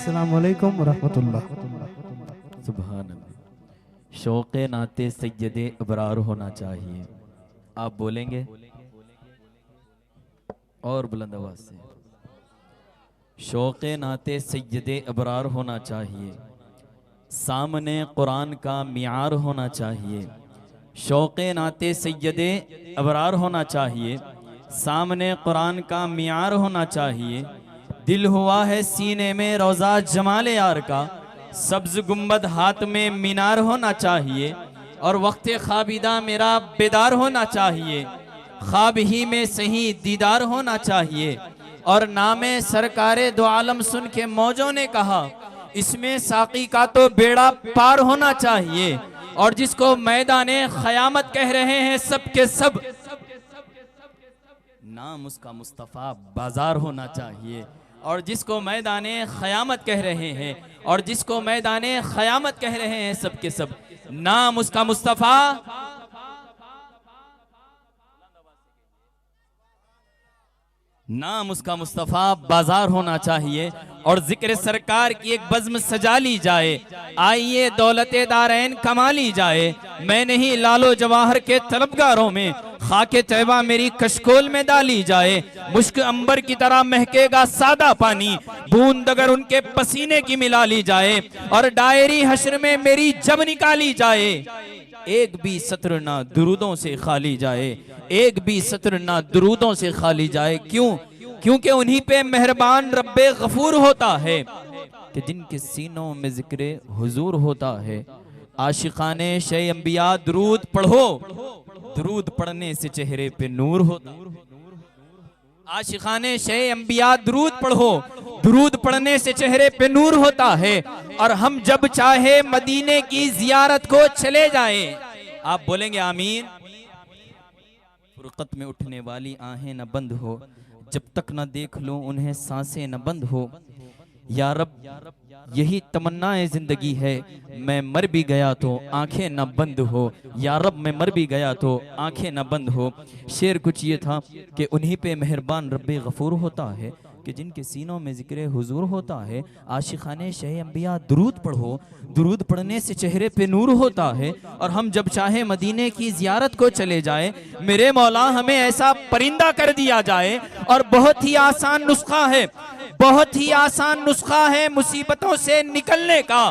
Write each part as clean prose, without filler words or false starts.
अस्सलाम वालेकुम रहमतुल्लाह। सुभान अल्लाह। शौक़े नाते सैयदे अबरार होना चाहिए। आप बोलेंगे और बुलंद आवाज से। शौक़े नाते सैयदे अबरार होना चाहिए, सामने कुरान का मियार होना चाहिए। शौक़े नाते सैयदे अबरार होना चाहिए, सामने कुरान का मियार होना चाहिए। दिल हुआ है सीने में रोज़ा जमाल यार का, सब्ज गुम्बद हाथ में मीनार होना चाहिए। और वक्त ख्वाबिदा मेरा बेदार होना चाहिए, ख्वाब ही में सही दीदार होना चाहिए। और नामे सरकारे दो आलम सुन के मौजों ने कहा, इसमें साकी का तो बेड़ा पार होना चाहिए। और जिसको मैदाने ख़यामत कह रहे हैं सब के सब, नाम उसका मुस्तफ़ा बाजार होना चाहिए। और जिसको मैदाने ख़यामत कह रहे हैं, और जिसको मैदाने ख़यामत कह रहे हैं सब के सब, नाम उसका मुस्तफ़ा नाम उसका मुस्तफ़ा बाजार होना चाहिए। और जिक्र सरकार की एक बज़्म सजा ली जाए, आइए दौलते दारैन कमा ली जाए। मैं नहीं लालो जवाहर के तलबगारों में, खाके तैबा मेरी कशकोल में डाली जाए। मुश्क अंबर की तरह महकेगा सादा पानी, बूंद अगर उनके पसीने की मिला ली जाए। और डायरी हश्र में मेरी जब निकाली जाए, एक भी सत्र ना दुरूदों से खाली जाए, एक भी सत्र ना दुरूदों से खाली जाए। क्यों? क्योंकि उन्हीं पे मेहरबान रब्बे गफूर होता है कि जिनके सीनों में जिक्र हुजूर होता है। आशिकाने शे अंबिया दुरूद पढ़ो, दुरूद पढ़ने से चेहरे पे नूर होता है। आशिकाने शे अंबिया दुरूद पढ़ो, दुरूद पढ़ने से चेहरे पे नूर होता है। और हम जब चाहे मदीने की जियारत को चले जाए। आप बोलेंगे आमीन। फुरकत में उठने वाली आहें न बंद हो, जब तक न देख लूं उन्हें सांसें न बंद हो। या रब यही तमन्नाए जिंदगी है, मैं मर भी गया तो आंखें न बंद हो। या रब मैं मर भी गया तो आंखें न बंद हो। शेर कुछ ये था कि उन्हीं पे मेहरबान रब्बे गफूर होता है कि जिनके सीनों में जिक्र हुजूर होता है। आशिकाने शह अंबिया दुरूद पढ़ो, दुरूद पढ़ने से चेहरे पे नूर होता है। और हम जब चाहे मदीने की जियारत को चले जाए, मेरे मौला हमें ऐसा परिंदा कर दिया जाए। और बहुत ही आसान नुस्खा है, बहुत ही आसान नुस्खा है मुसीबतों से निकलने का।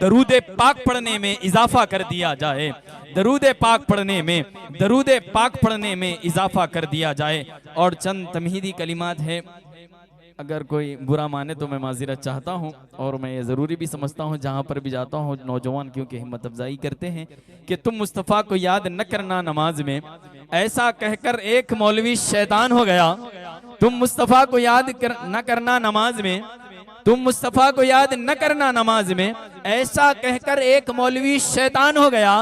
दरूद पाक पढ़ने में इजाफा कर दिया जाए, दरूद पाक पढ़ने में, दरूद पाक पढ़ने में इजाफा कर दिया जाए। और चंद तमहीदी कलिमात है, अगर कोई बुरा माने तो मैं माज़िरत चाहता हूँ। और मैं ये ज़रूरी भी समझता हूँ, जहाँ पर भी जाता हूँ नौजवान क्योंकि हिम्मत अफजाई करते हैं कि तुम मुस्तफ़ा को याद न करना नमाज में। ऐसा कहकर एक मौलवी शैतान हो गया। तुम मुस्तफ़ा को याद न करना नमाज में, तुम मुस्तफ़ा को याद न करना नमाज में, ऐसा कहकर एक मौलवी शैतान हो गया।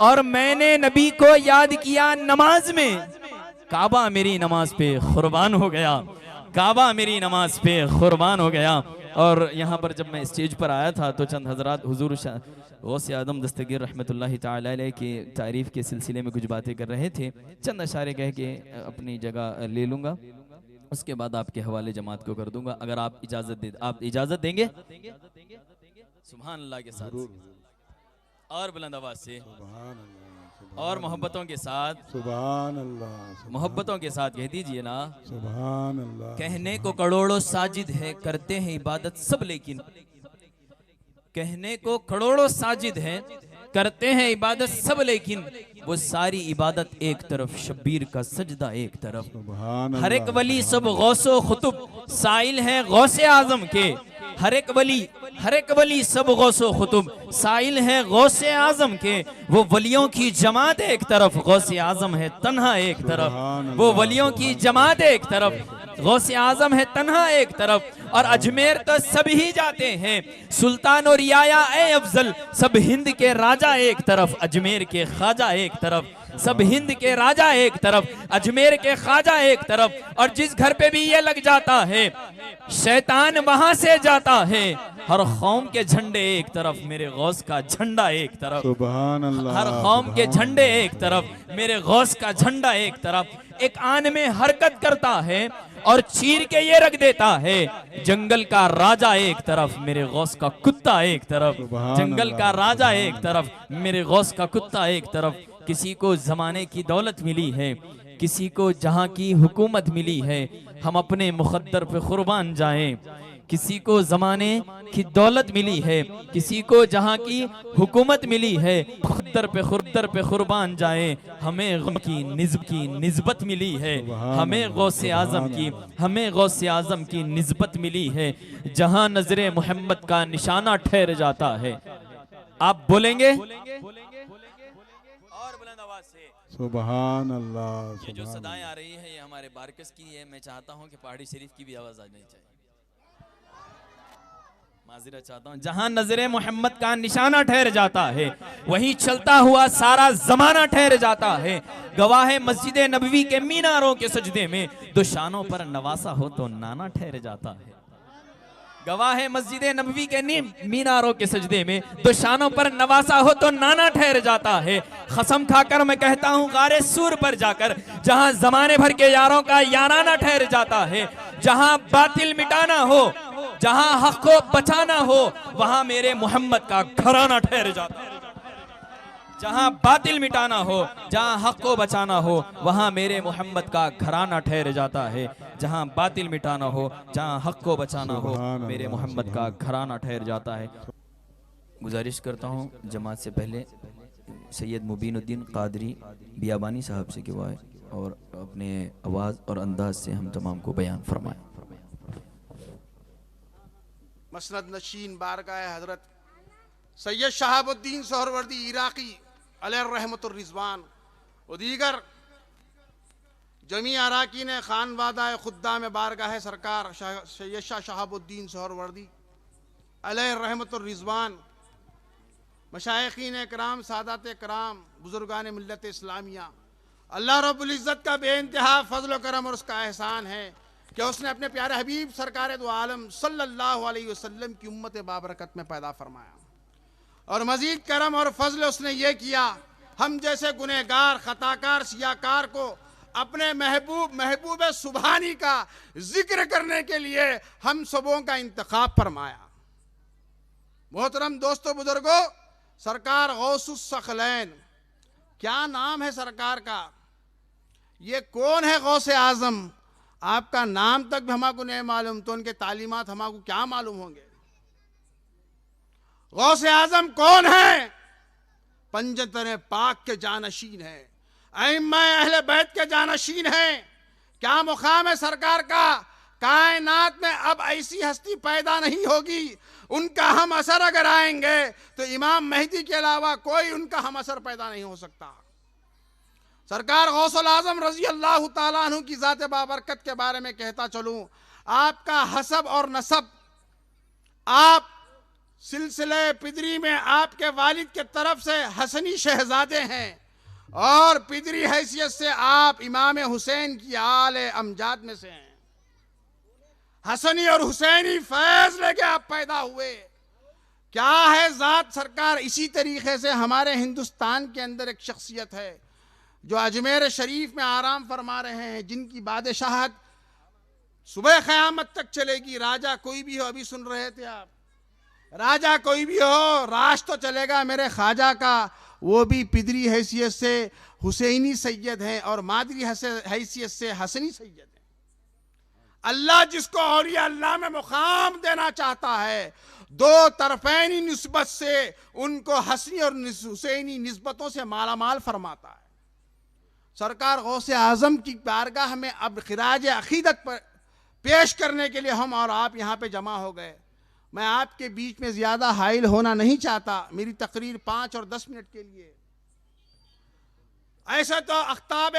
और मैंने नबी को याद किया नमाज में, काबा मेरी नमाज पे कुर्बान हो गया, काबा मेरी नमाज पे कुर्बान हो गया। और यहाँ पर जब मैं स्टेज पर आया था तो चंद हजरात हुजूर गौसे आदम दस्तगीर रहमतुल्लाहि तआला अलैह की तारीफ़ के सिलसिले में कुछ बातें कर रहे थे। चंद अशारे कह के अपनी जगह ले लूँगा, उसके बाद आपके हवाले जमात को कर दूंगा, अगर आप इजाज़त देंगे। सुभान अल्लाह के साथ और बुलंद आवाज से और मोहब्बतों के साथ, सुभान अल्लाह, मोहब्बतों के साथ कह दीजिए ना, सुभान अल्लाह। कहने को करोड़ों साजिद है, करते हैं इबादत सब लेकिन, कहने को करोड़ों साजिद है, करते हैं इबादत सब लेकिन, वो सारी इबादत एक तरफ, शब्बीर का सजदा एक तरफ। हर एक वली सब गौसो खुतुब साइल है गौसे आजम के, हर एक वली सब गौसो खुतुब साइल है गौसे आजम के। वो वलियों की जमात एक तरफ, गौसे आजम है तन्हा एक तरफ। वो वलियों की जमात एक तरफ, गौसे आजम है तन्हा एक तरफ। और अजमेर तो सब ही जाते हैं, सुल्तान और रियाया ए अफजल, सब हिंद के राजा एक तरफ, अजमेर के ख्वाजा एक तरफ। सब हिंद के राजा एक तरफ, अजमेर के ख्वाजा एक तरफ। और जिस घर पे भी ये लग जाता है, शैतान वहां से जाता है। हर कौम के झंडे एक तरफ, मेरे गौस का झंडा एक तरफ। सुभान अल्लाह। हर कौम के झंडे एक तरफ, मेरे गौस का झंडा एक तरफ। एक आन में हरकत करता है और चीर के ये रख देता है। जंगल का राजा एक तरफ, मेरे गौस का कुत्ता एक तरफ। जंगल का राजा एक तरफ, मेरे गौस का कुत्ता एक तरफ। किसी को जमाने की दौलत मिली है, किसी को जहां की हुकूमत मिली है, हम अपने मुकद्दर पे कुर्बान जाएं। किसी को जमाने की दौलत मिली है, किसी को जहां की हुकूमत मिली है, मुकद्दर पे कुर्बान जाएं। हमें गम की निस्बत मिली है, हमें गौसे आजम की निस्बत मिली है। जहां नजरे मोहम्मद का निशाना ठहर जाता है। आप बोलेंगे सुभान अल्लाह। ये जो सदाएं आ रही है ये हमारे बारकस की है। मैं चाहता हूं कि पहाड़ी शरीफ की भी आवाज आनी चाहिए। माजिरा चाहता हूं, जहां नजरे मोहम्मद का निशाना ठहर जाता है, वहीं चलता हुआ सारा जमाना ठहर जाता है। गवाह मस्जिद नबवी के मीनारों के सजदे में दो शानों पर नवासा हो तो नाना ठहर जाता है। गवाह मस्जिद नबवी के मीनारों के सजदे में दो शानों पर नवासा हो तो नाना ठहर जाता है। कसम खाकर मैं कहता हूँ गारे सूर पर जाकर, जहां जमाने भर के यारों का याराना ठहर जाता है, जहां बातिल मिटाना हो, जहां हक को बचाना हो, वहां मेरे मोहम्मद का घराना ठहर जाता है। जहां बातिल मिटाना हो, जहां हक को बचाना हो, वहां मेरे मोहम्मद का घराना ठहर जाता है। जहां बातिल मिटाना हो, जहां हक को बचाना हो, मेरे मोहम्मद का घराना ठहर जाता है। गुजारिश करता हूं जमात से पहले सैयद मुबीनुद्दीन कादरी बियाबानी साहब से कि वो आए और अपने आवाज़ और अंदाज से हम तमाम को बयान फरमाएं। मसनद नशीन बारगाह हजरत सैयद शहाबुद्दीन सोहरवर्दी इराकी अलैहिर्रहमतुर रिजवान और दीगर जमी अराकीन खानवादा खुद्दा में बारगाह सरकार सैयद शाह शहाबुद्दीन सोहरवर्दी अलैहिर्रहमतुर रिजवान, मशाइखीन कराम, सादात कराम, बुजुर्गान मिल्लत इस्लामिया, अल्लाह रब्बुल इज़्ज़त का बेइंतहा फजल व करम और उसका एहसान है कि उसने अपने प्यारे हबीब सरकार दो आलम सल्लल्लाहु अलैहि वसल्लम की उम्मत बाबरकत में पैदा फरमाया। और मजीद करम और फजल उसने ये किया, हम जैसे गुनहगार खताकार सियाकार को अपने महबूब सुबहानी का जिक्र करने के लिए हम सबों का इंतखाब फरमाया। मोहतरम दोस्तों बुजुर्गों, सरकार गौसुस सखलैन, क्या नाम है सरकार का? ये कौन है गौसे आजम? आपका नाम तक भी हमको नहीं मालूम तो उनके तालीमात हमको क्या मालूम होंगे? गौसे आजम कौन है? पंजतन पाक के जानशीन है, अइम्मा अहले बैत के जानशीन है। क्या मुकाम है सरकार का? कायनात में अब ऐसी हस्ती पैदा नहीं होगी, उनका हम असर अगर आएंगे तो इमाम मेहदी के अलावा कोई उनका हम असर पैदा नहीं हो सकता। सरकार गौसुल आजम रजी अल्लाह ताला अन्हु की ज़ात बाबरकत के बारे में कहता चलूं, आपका हसब और नसब, आप सिलसिले पिदरी में आपके वालिद के तरफ से हसनी शहजादे हैं और पिदरी हैसियत से आप इमाम हुसैन की आले अमजाद में से हैं। हसनी और हुसैनी फैज लेके आप पैदा हुए। क्या है ज़ात सरकार? इसी तरीके से हमारे हिंदुस्तान के अंदर एक शख्सियत है जो अजमेर शरीफ में आराम फरमा रहे हैं, जिनकी बादशाहत सुबह क़यामत तक चलेगी। राजा कोई भी हो, अभी सुन रहे थे आप, राजा कोई भी हो, राज तो चलेगा मेरे ख्वाजा का, वो भी पिदरी हैसियत से हुसैनी सैयद हैं और मादरी हैसियत से हसनी सैयद हैं। अल्लाह जिसको औलिया अल्लाह में मुकाम देना चाहता है, दो तरफैनी निस्बत से उनको हसनी और हुसैनी निस्बतों से मालामाल फरमाता है। सरकार गौसे आजम की बारगाह में अब खिराज अकीदत पर पेश करने के लिए हम और आप यहाँ पे जमा हो गए। मैं आपके बीच में ज़्यादा हाइल होना नहीं चाहता, मेरी तकरीर 5 और 10 मिनट के लिए। ऐसे तो अख्ताब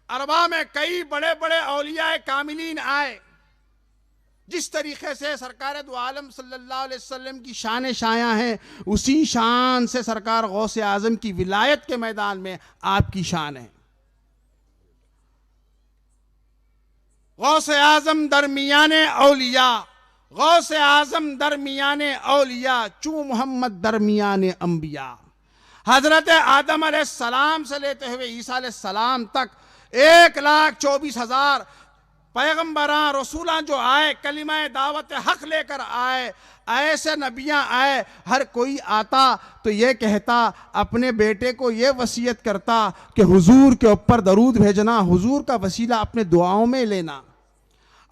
अरबा में कई बड़े बड़े औलिया कामिलीन आए, जिस तरीके से सरकार दो आलम सल्लल्लाहु अलैहि वसल्लम की शान शाया है, उसी शान से सरकार गौसे आजम की विलायत के मैदान में आपकी शान है। गौसे आजम दरमियाने औलिया, गौसे आजम दरमियाने औलिया, चू मोहम्मद दरमियाने अंबिया। हजरत आदम अलैहिस्सलाम से लेते हुए ईसा अलैहिस्सलाम तक 1,24,000 पैगंबरां रसूलां जो आए, कलिमा दावत हक लेकर आए, ऐसे नबियां आए, हर कोई आता तो ये कहता, अपने बेटे को ये वसीयत करता कि हुजूर के ऊपर दरूद भेजना, हुजूर का वसीला अपने दुआओं में लेना।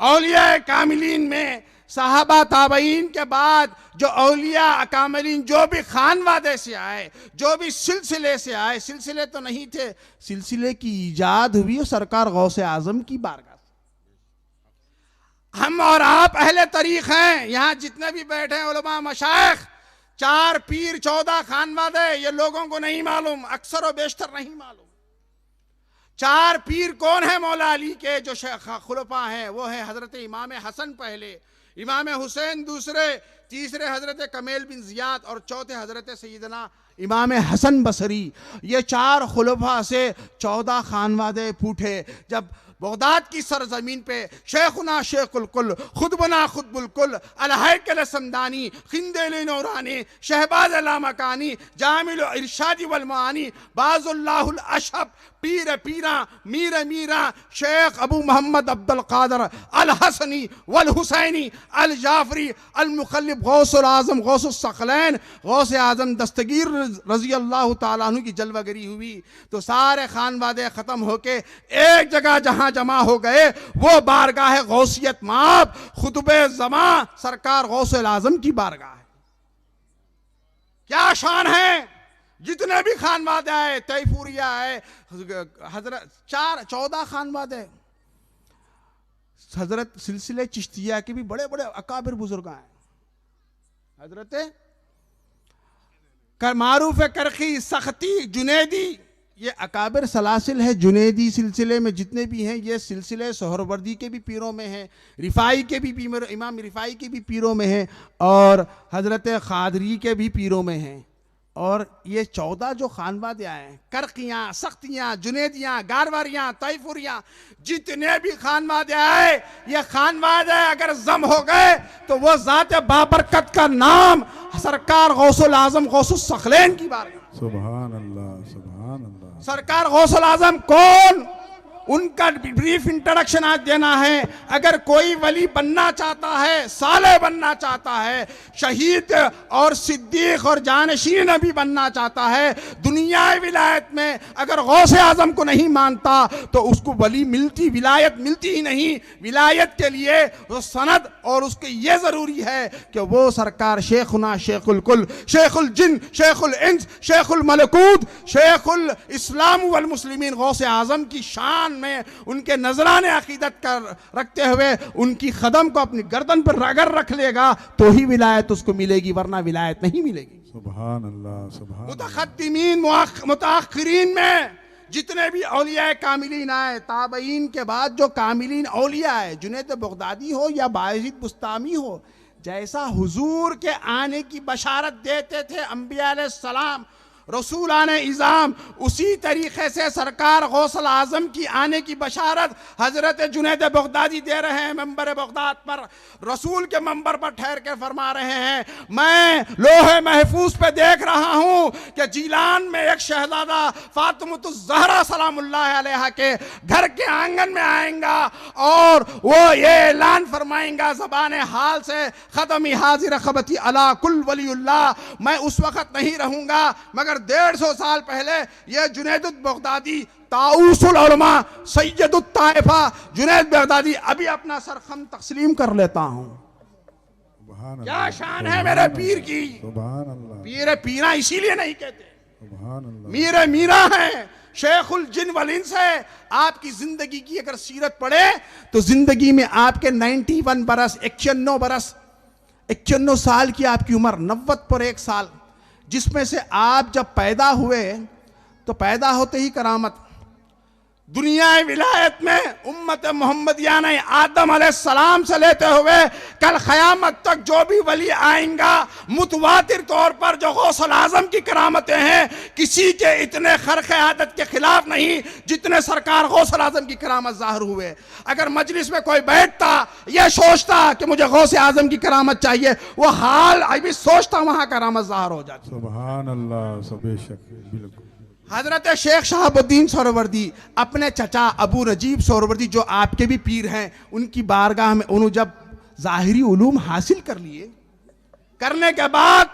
औलिया कामिलीन में साहबा ताबईन के बाद जो औलिया कामिलीन जो भी खानवादे से आए, जो भी सिलसिले से आए, सिलसिले तो नहीं थे, सिलसिले की ईजाद हुई सरकार गौसे आजम की बारगाह। हम और आप अहले तरीक हैं, यहाँ जितने भी बैठे हैं उलमा मशाइख, 4 पीर 14 खानवादे, ये लोगों को नहीं मालूम, अक्सर और बेशतर नहीं मालूम। 4 पीर कौन है मौला अली के जो खुलफा हैं? वो है हजरत इमाम हसन पहले, इमाम हुसैन दूसरे, तीसरे हजरत कमेल बिन जियाद और चौथे हजरत सैयदना इमाम हसन बसरी। ये 4 खुलफा से 14 खानवादे फूटे। जब बगदाद की सरजमीन पे शेखुना शेखुल कुल, खुदबना खुदबुल कुल, अलहैकल समदानी, खिंदेल नौरानी, शहबाज लामकानी, जामिल इरशादी वल मानी, बाजुल्लाहुल अशब, पीर पीरा, मीर मीरा, शेख अबू मोहम्मद अब्दुल कादर अल हसनी वल हुसैनी अल जाफरी अल मुखल्लिब गौसुल आजम गौसुल सकलैन गौस आजम दस्तगीर रजी अल्लाह ताला अन्हु की जलवागरी हुई। तो सारे खानवादे ख़त्म होके एक जगह जहां जमा हो गए वो बारगाह गौसियत माब खुतबे जमा सरकार गौसुल आजम की बारगाह है। क्या शान है! जितने भी खानवादे आए, तैफूरिया आए, हजरत 14 खानवादे, हजरत सिलसिले चिश्तिया के भी बड़े बड़े अकाबिर बुजुर्ग आए। हजरत मारूफ करखी, सख्ती, जुनैदी, ये अकाबिर सलासिल है। जुनैदी सिलसिले में जितने भी हैं ये सिलसिले सोहरवर्दी के भी पीरों में हैं, रिफाई के भी इमाम रिफाई के भी पीरों में हैं और हजरत खादरी के भी पीरों में हैं। और ये 14 जो खानवादे आए, करकियाँ, सख्तियाँ, जुनैदियाँ, गारवारियाँ, तैफुरियाँ, जितने भी खानवादे आए, ये खानवादे अगर जम हो गए तो वो ज़ात बाबरकत का नाम सरकार गौसुल आजम गौसुल सकलैन की बात। सुभान अल्लाह, सुभान अल्लाह। सरकार गौसुल आजम कौन, उनका ब्रीफ इंट्रोडक्शन आज देना है। अगर कोई वली बनना चाहता है, साले बनना चाहता है, शहीद और सिद्दीक और जानशीन नबी बनना चाहता है, दुनियाई विलायत में अगर गौसे आजम को नहीं मानता तो उसको वली मिलती, विलायत मिलती ही नहीं। विलायत के लिए वो सनद और उसके ये ज़रूरी है कि वो सरकार शेखुना शेखुल कुल, शेखुल जिन, शेखुल इंस, शेखुल मलकूत, शेखुल इस्लाम वल मुस्लिमीन गौसे आजम की शान में उनके नजराने अकीदत कर रखते हुए उनकी कदम को अपनी गर्दन पर अगर रख लेगा तो ही विलायत उसको मिलेगी, वरना विलायत नहीं मिलेगी। सुभान अल्लाह, सुभान। मुतखद्दिमीन मुताखिरीन में जितने भी औलिया कामिलीन आए, ताबईन के बाद जो कामिलीन औलिया आए, जुनैद बगदादी हो या बायजीद बुस्तामी हो, जैसा हुजूर के आने की बशारत देते थे अंबिया अलैहिस्सलाम, रसूलाने इज़ाम, उसी तरीक़े से सरकार गौसल आज़म की आने की बशारत हज़रत जुनैद बगदादी दे रहे हैं। मंबर बगदाद पर रसूल के मंबर पर ठहर के फरमा रहे हैं, मैं लोहे महफूज पे देख रहा हूँ कि जीलान में एक शहजादा फातिमुत्तुज़ ज़हरा सलामुल्लाह अलैहा के घर के आंगन में आएगा और वो ये ऐलान फरमाएंगा ज़बान हाल से, ख़दमी हाजिर खबती अला कुल वलीउल्लाह, मैं उस वक़्त नहीं रहूँगा मगर 150 साल पहले ये जुनैद बगदादी ताउसुल उलमा सैयदुत ताइफा जुनैद बगदादी अभी अपना सरखम तस्लीम कर लेता हूँ। क्या शान है मेरे पीर की! सुभान अल्लाह। पीर पीरा इसीलिए नहीं कहते, सुभान अल्लाह। मीरे मीरा है, शेखुल जिन वल इंस है। आपकी जिंदगी की अगर सीरत पढ़े तो जिंदगी में आपके 91 बरस, 91 बरस, 91 साल की आपकी उम्र, 90 पर 1 साल, जिसमें से आप जब पैदा हुए तो पैदा होते ही करामत। दुनिया विलायत में उम्मत मोहम्मदिया ने आदम अलैहिस्सलाम से लेते हुए कल क़यामत तक जो भी वली आएंगा, मुतवातिर तौर पर जो गौसल आज़म की करामतें हैं, किसी के इतने खर्क़ आदत के खिलाफ नहीं जितने सरकार गौसल आज़म की करामत ज़ाहिर हुए। अगर मजलिस में कोई बैठता यह सोचता कि मुझे गौसे आज़म की करामत चाहिए, वो हाल अभी सोचता वहाँ करामत ज़ाहिर हो जाती। सुभान अल्लाह, बेशक, बिल्कुल। हजरत शेख शहाबुद्दीन सोहरवर्दी अपने चचा अबू नजीब सोहरवर्दी जो आपके भी पीर हैं, उनकी बारगाह में उन्होंने जब ज़ाहिरी उलूम हासिल कर लिए, करने के बाद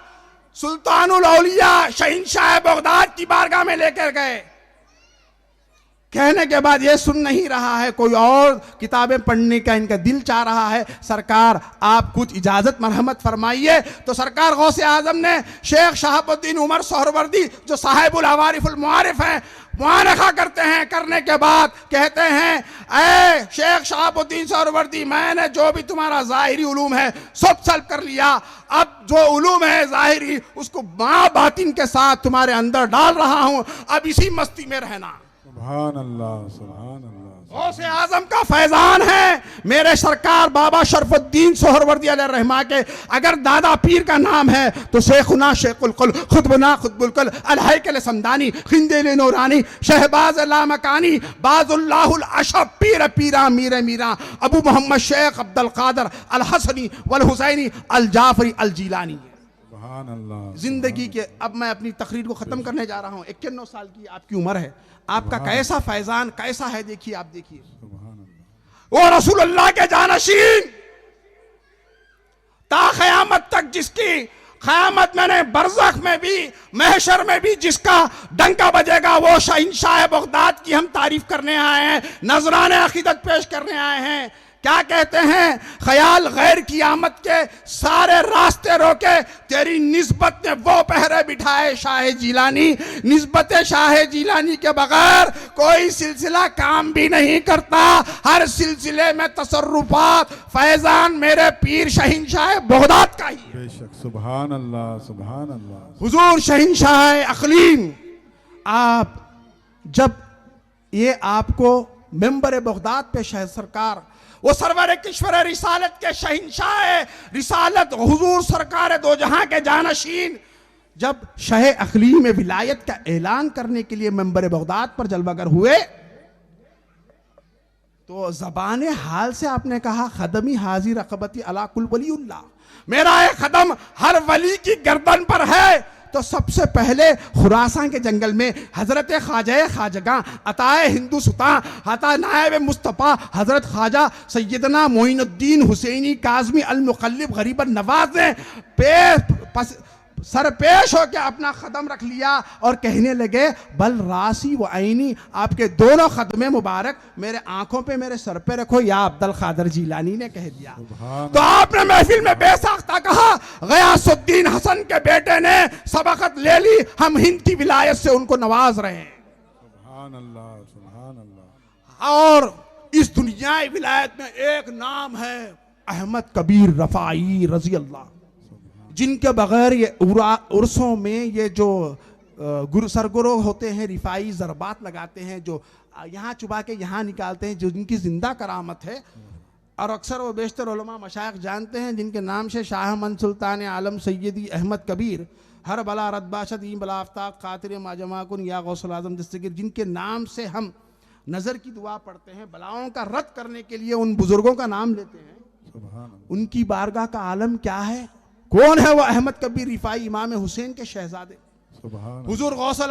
सुल्तानुल औलिया शहंशाह बगदाद की बारगाह में लेकर गए। कहने के बाद ये सुन नहीं रहा है, कोई और किताबें पढ़ने का इनका दिल चाह रहा है, सरकार आप कुछ इजाजत मरहमत फरमाइए। तो सरकार गौसे आजम ने शेख शहाबुद्दीन उमर सोहरवर्दी जो साहिबुल हवारिफुल मुआरिफ हैं, मुआरखा करते हैं। करने के बाद कहते हैं, ऐ शेख शहाबुद्दीन सोहरवर्दी, मैंने जो भी तुम्हारा ज़ाहिरी उलूम है सब सल्ब कर लिया, अब जो उलूम है ज़ाहिरी उसको माँ बातिन के साथ तुम्हारे अंदर डाल रहा हूँ, अब इसी मस्ती में रहना। सुभान अल्लाह, सुभान अल्लाह। गौसे आजम का फैजान है मेरे सरकार बाबा शरफुद्दीन सोहरवर्दी अलैहिर्रहमा के अगर दादा पीर का नाम है तो शेखुना शेखुल कुल, खुतबुना खुतबुल कुल, अलहैकल समदानी, खिंदेल नूरानी, शहबाज लामकानी, बाजुल्लाहुल अशब, पीर पीरा मीर मीरा, अबू मोहम्मद शेख अब्दुल कादर अल हसनी वल हुसैनी अल जाफरी अल जीलानी। सुभान अल्लाह। जिंदगी के अब मैं अपनी तकरीर को खत्म करने जा रहा हूँ। 51 साल की आपकी उम्र है, आपका कैसा फैजान कैसा है देखिए, आप देखिए। सुभान अल्लाह। वो रसूलुल्लाह के जानशीन ता क़यामत तक, जिसकी क़यामत में ने बरज़ख में भी महशर में भी जिसका डंका बजेगा, वो शहंशाह बगदाद की हम तारीफ करने आए हैं, नजराने अकीदत पेश करने आए हैं। क्या कहते हैं, ख्याल गैर की आमद के सारे रास्ते रोके, तेरी निस्बत ने वो पहरे बिठाए शाह जिलानी, निस्बत शाह जिलानी के बगैर कोई सिलसिला काम भी नहीं करता, हर सिलसिले में तसर्रुफात फैजान मेरे पीर शहंशाह बगदाद का ही है। बेशक। सुभान अल्लाह, सुभान अल्लाह। हुजूर शहंशाह अक़लीम, आप जब ये आपको मेंबर बगदाद पे शह सरकार, वो सरवर किश्वर रिसालत के शहंशाह रिसालत हुजूर सरकार दो जहां के जानशीन, जब शह अखली में विलायत का ऐलान करने के लिए मेंबर बगदाद पर जलवागर हुए तो जबान हाल से आपने कहा, खदमी हाजिर रकबती अला कुल वलीउल्लाह, मेरा एक कदम हर वली की गर्दन पर है। तो सबसे पहले खुरासान के जंगल में हजरत ख्वाजा खाजगा अताए हिंदू सुता हता नायब मुस्तफ़ा हजरत ख्वाजा सैयदना मोइनुद्दीन हुसैनी काज़मी अल मुक़ल्लिब गरीब नवाज ने सर पेश होकर अपना कदम रख लिया और कहने लगे, बल रासी व आईनी, आपके दोनों कदमे मुबारक मेरे आंखों पे मेरे सर पे रखो, या अब्दुल कादर जिलानी ने कह दिया। तो आपने महफिल में बेसाख्ता कहा, गयासुद्दीन हसन के बेटे ने सबकत ले ली, हम हिंद की विलायत से उनको नवाज रहे हैं। सुभान अल्लाह, सुभान अल्लाह। और इस दुनियाई विलायत में एक नाम है अहमद कबीर रफ़ाई रजी अल्लाह, जिनके बगैर ये उर्सों में ये जो गुरु सरगुरु होते हैं, रिफाई ज़रबात लगाते हैं, जो यहाँ चुबा के यहाँ निकालते हैं, जो जिनकी जिंदा करामत है। और अक्सर व बेशतर उलमा मशाइख जानते हैं जिनके नाम से शाह मन सुल्तान आलम सैयदी अहमद कबीर हर बला रदबाशत ई बला आफ्ताब खातिर माजमाकुन या गौसुल आजम दस्तगीर, जिनके नाम से हम नज़र की दुआ पढ़ते हैं, बलाओं का रद्द करने के लिए उन बुजुर्गों का नाम लेते हैं। सुभान अल्लाह। उनकी बारगाह का आलम क्या है, कौन है वो अहमद कबीर रिफाई इमाम हुसैन के शहजादे, सुभान हुजूर गौसल